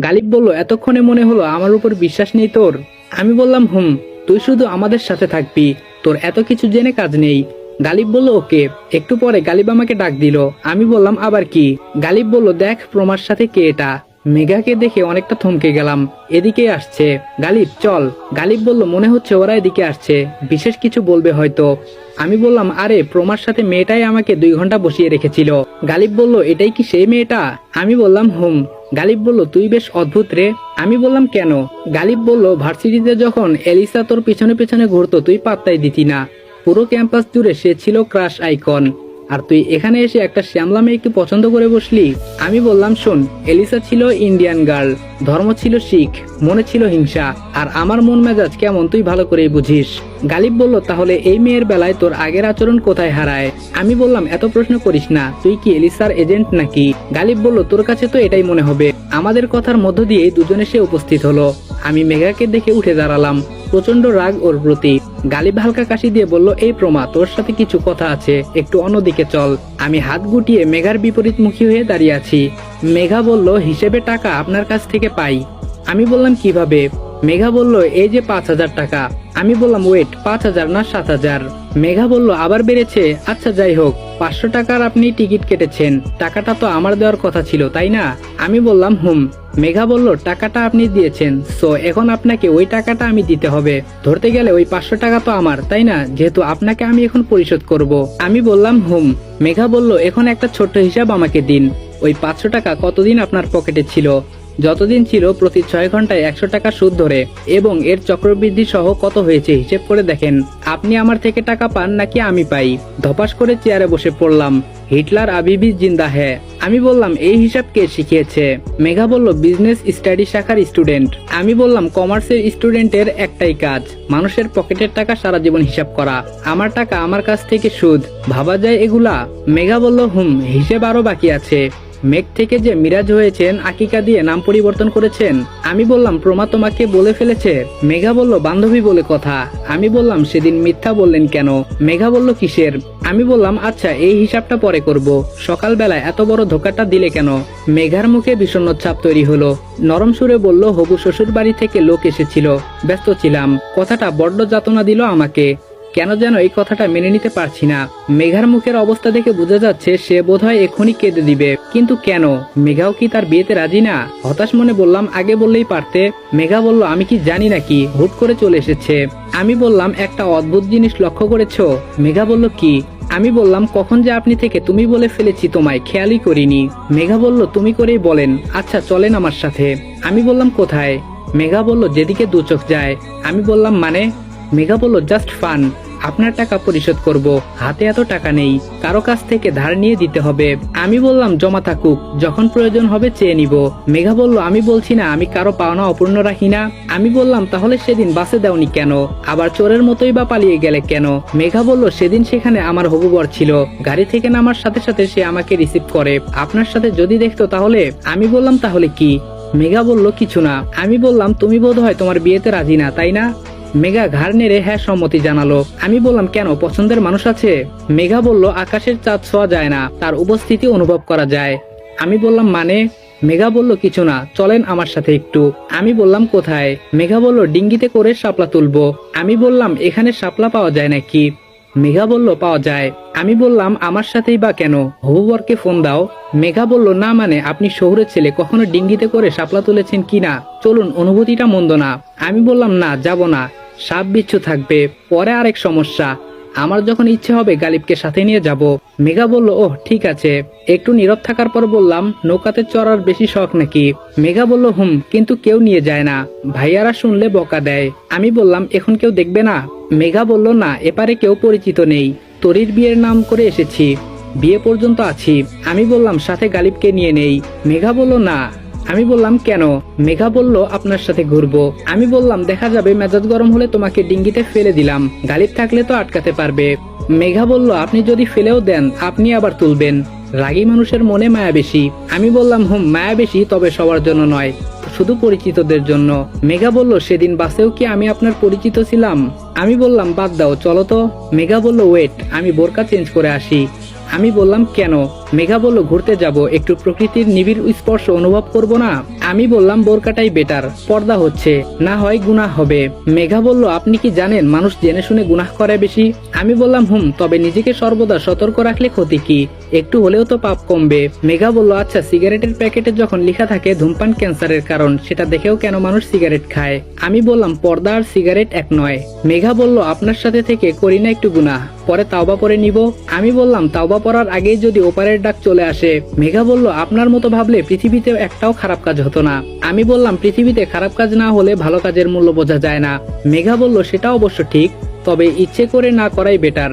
গালিব বলল, এতক্ষণে মনে হলো আমার উপর বিশ্বাস নেই তোর। আমি বললাম, তুই শুধু আমাদের সাথে থাকবি, তোর এত কিছু জেনে কাজ নেই। গালিব বলল, ওকে। একটু পরে গালিব আমাকে ডাক দিল। আমি বললাম, আবার কি? গালিব বলল, দেখ প্রমার সাথে কে এটা। মেঘাকে দেখে অনেকটা থমকে গেলাম। এদিকে আসছে। গালিব চল। গালিব বলল, মনে হচ্ছে ওরা এদিকে আসছে, বিশেষ কিছু বলবে হয়তো। আমি বললাম, আরে প্রমার সাথে মেয়েটাই আমাকে 2 ঘন্টা বসিয়ে রেখেছিল। গালিব বলল, এটাই কি সেই মেয়েটা? আমি বললাম, গালিব বলল, তুই বেশ অদ্ভুত রে। আমি বললাম, কেন? গালিব বলল, ভার্সিটিতে যখন এলিসা তোর পিছনে পিছনে ঘুরতো তুই পাত্তাই দিতি না। পুরো ক্যাম্পাস জুড়ে সে ছিল ক্রাশ আইকন, আর তুই এখানে এসে একটা শ্যামলা মেয়েকে পছন্দ করে বসলি। আমি বললাম, শোন, এলিসা ছিল ইন্ডিয়ান গার্ল, ধর্ম ছিল শিখ, মনে ছিল হিংসা, আর আমার মন মেজাজ কেমন তুই ভালো করেই বুঝিস। গালিব বলল, তাহলে এই মেয়ের বেলায় তোর আগের আচরণ কোথায় হারায়? আমি বললাম, এত প্রশ্ন করিস না, তুই কি এলিসার এজেন্ট নাকি? গালিব বলল, তোর কাছে তো এটাই মনে হবে। আমাদের কথার মধ্য দিয়ে দুজনে সে উপস্থিত হলো। আমি মেঘাকে দেখে উঠে দাঁড়ালাম, প্রচন্ড রাগ ওর প্রতি। গালিব হালকা কাশি দিয়ে বলল, এই প্রমা, তোর সাথে কিছু কথা আছে, একটু অন্যদিকে চল। আমি হাত গুটিয়ে মেঘার বিপরীতমুখী হয়ে দাঁড়িয়ে আছি। মেঘা বলল, হিসেবে টাকা আপনার কাছ থেকে পাই। আমি বললাম, কিভাবে? মেঘা বলল, এই যে 5,000 টাকা। আমি বললাম, ওয়েট, 5,000 না 7,000? মেঘা বলল, আবার বেড়েছে? আচ্ছা যাই হোক, 500 টাকার আপনি টিকিট কেটেছেন, টাকাটা তো আমার দেওয়ার কথা ছিল, তাই না? আমি বললাম, মেঘা বলল, টাকাটা আপনি দিয়েছেন, সো এখন আপনাকে ওই টাকাটা আমি দিতে হবে। ধরতে গেলে ওই 500 টাকা তো আমার, তাই না? যেহেতু আপনাকে আমি এখন পরিশোধ করব। আমি বললাম, মেঘা বলল, এখন একটা ছোট্ট হিসাব আমাকে দিন। ওই 500 টাকা কতদিন আপনার পকেটে ছিল? যতদিন ছিল, প্রতি 6 ঘন্টায় 100 টাকা সুদ ধরে, এবং এর চক্রবৃদ্ধি সহ কত হয়েছে হিসেব করে দেখেন। আপনি আমার থেকে টাকা পান নাকি আমি পাই? ধপাস করে চেয়ারে বসে পড়লাম। হিটলার আবিবি জিন্দা হ্যাঁ। আমি বললাম, এই হিসাব কে শিখিয়েছে? মেঘা বলল, বিজনেস স্টাডি শাখার স্টুডেন্ট। আমি বললাম, কমার্সের স্টুডেন্টের একটাই কাজ, মানুষের পকেটের টাকা সারা জীবন হিসাব করা। আমার টাকা আমার কাছ থেকে সুদ, ভাবা যায় এগুলা? মেঘা বলল, হিসেব আরো বাকি আছে। মেঘ থেকে যে মিরাজ হয়েছেন, আকিকা দিয়ে নাম পরিবর্তন করেছেন। আমি বললাম, প্রমা তোমাকে বলে ফেলেছে? মেঘা বলল, বান্ধবী বলে কথা। আমি বললাম, সেদিন মিথ্যা বললেন কেন? মেঘা বলল, কিসের? আমি বললাম, আচ্ছা এই হিসাবটা পরে করব, সকালবেলায় এত বড় ধোকাটা দিলে কেন? মেঘার মুখে বিষণ্ণ ছাপ তৈরি হলো। নরম সুরে বলল, হবু শ্বশুর বাড়ি থেকে লোক এসেছিল, ব্যস্ত ছিলাম। কথাটা বড্ড যাতনা দিল আমাকে। কেন যেন এই কথাটা মেনে নিতে পারছি না। মেঘার মুখের অবস্থা দেখে বোঝা যাচ্ছে সে বোধহয় এখনই কেঁদে দিবে, কিন্তু কেন? মেঘাও কি তার বিয়েতে রাজি না? হতাশ মনে বললাম, আগে বললেই পারতে। মেঘা বলল, আমি কি জানি নাকি, হুট করে চলে এসেছে। আমি বললাম, একটা অদ্ভুত জিনিস লক্ষ্য করেছো? মেঘা বলল, কি? আমি বললাম, কখন যে আপনি থেকে তুমি বলে ফেলেছি, তোমায় খেয়ালই করিনি। মেঘা বলল, তুমি করেই বলেন। আচ্ছা চলেন আমার সাথে। আমি বললাম, কোথায়? মেঘা বলল, যেদিকে দু চোখ যায়। আমি বললাম, মানে? মেঘা বলল, জাস্ট ফান, আপনার টাকা পরিশোধ করব, হাতে এত টাকা নেই, কারো কাছ থেকে ধার নিয়ে দিতে হবে। আমি বললাম, জমা থাকুক, যখন প্রয়োজন হবে চেয়ে নিব। মেঘা বলল, আমি বলছি না আমি কারো পাওনা অপূর্ণ রাখি না। আমি বললাম, তাহলে সেদিন বাসে দেওনি কেন? আবার চোরের মতোই বা পালিয়ে গেলে কেন? মেঘা বলল, সেদিন সেখানে আমার হবু বর ছিল, গাড়ি থেকে নামার সাথে সাথে সে আমাকে রিসিভ করে, আপনার সাথে যদি দেখতো তাহলে। আমি বললাম, তাহলে কি? মেঘা বলল, কিছু না। আমি বললাম, তুমি বোধহয় তোমার বিয়েতে রাজি না, তাই না? মেঘা ঘাড় নেড়ে হ্যাঁ সম্মতি জানালো। আমি বললাম, কেন, পছন্দের মানুষ আছে? মেঘা বলল, আকাশের চাঁদ ছোঁয়া যায় না, তার উপস্থিতি অনুভব করা যায়। আমি বললাম, মানে? মেঘা বলল, কিছু না, চলেন আমার সাথে একটু। আমি বললাম, কোথায়? মেঘা বলল, ডিঙ্গিতে করে শাপলা তুলবো। আমি বললাম, এখানে শাপলা পাওয়া যায় নাকি? মেঘা বলল, পাওয়া যায়। আমি বললাম, আমার সাথেই বা কেন? হবু বরকে ফোন দাও। মেঘা বলল, না মানে, আপনি শহুরের ছেলে, কখনো ডিঙ্গিতে করে শাপলা তুলেছেন কি না? চলুন, অনুভূতিটা মন্দ না। আমি বললাম, না, যাব না, সাপ বিচ্ছু থাকবে, পরে আরেক সমস্যা। আমার যখন ইচ্ছে হবে গালিবকে সাথে নিয়ে যাব। মেঘা বলল, ওহ ঠিক আছে। একটু নীরব থাকার পর বললাম, নৌকাতে চড়ার বেশি শখ নাকি? মেঘা বলল, কিন্তু কেউ নিয়ে যায় না, ভাইয়ারা শুনলে বকা দেয়। আমি বললাম, এখন কেউ দেখবে না? মেঘা বলল, না, এপারে কেউ পরিচিত নেই, তোরির বিয়ের নাম করে এসেছি, বিয়ে পর্যন্ত আছি। আমি বললাম, সাথে গালিবকে নিয়ে নেই। মেঘা বলল, না। আমি বললাম, কেন? মেঘা বলল, আপনার সাথে ঘুরবো। আমি বললাম, দেখা যাবে, মেজাজ গরম হলে তোমাকে ডিঙ্গিতে ফেলে দিলাম, গালিব থাকলে তো আটকাতে পারবে। মেঘা বলল, আপনি যদি ফেলেও দেন, আপনি আবার তুলবেন, রাগী মানুষের মনে মায়া বেশি। আমি বললাম, মায়া বেশি, তবে সবার জন্য নয়, শুধু পরিচিতদের জন্য। মেঘা বলল, সেদিন বাসেও কি আমি আপনার পরিচিত ছিলাম? আমি বললাম, বাদ দাও, চলো তো। মেঘা বলল, ওয়েট, আমি বোরকা চেঞ্জ করে আসি। আমি বললাম, কেন? মেঘা বলল, ঘুরতে যাব, একটু প্রকৃতির নিবিড় স্পর্শ অনুভব করব না? আমি বললাম বোরকাটাই বেটার, পর্দা হচ্ছে, না হয় গুনাহ হবে। মেঘা বলল, আপনি কি জানেন মানুষ জেনে শুনে গুনাহ করে বেশি? আমি বললাম তবে নিজেকে সর্বদা সতর্ক রাখলে ক্ষতি কি, একটু হলেও তো পাপ কমবে। মেঘা বলল, আচ্ছা সিগারেটের প্যাকেটে যখন লেখা থাকে ধূমপান ক্যান্সারের কারণ, সেটা দেখেও কেন মানুষ সিগারেট খায়? আমি বললাম পর্দা আর সিগারেট এক নয়। মেঘা বলল, আপনার সাথে থেকে করি না একটু গুনাহ, পরে তাওবা পরে নিব। আমি বললাম তাওবা পড়ার আগেই যদি ওপারের ডাক চলে আসে? মেঘা বলল, আপনার মতো ভাবলে পৃথিবীতে একটাও খারাপ কাজ হতো না। আমি বললাম পৃথিবীতে খারাপ কাজ না হলে ভালো কাজের মূল্য বোঝা যায় না। মেঘা বলল, সেটা অবশ্য ঠিক, তবে ইচ্ছে করে না করাই বেটার।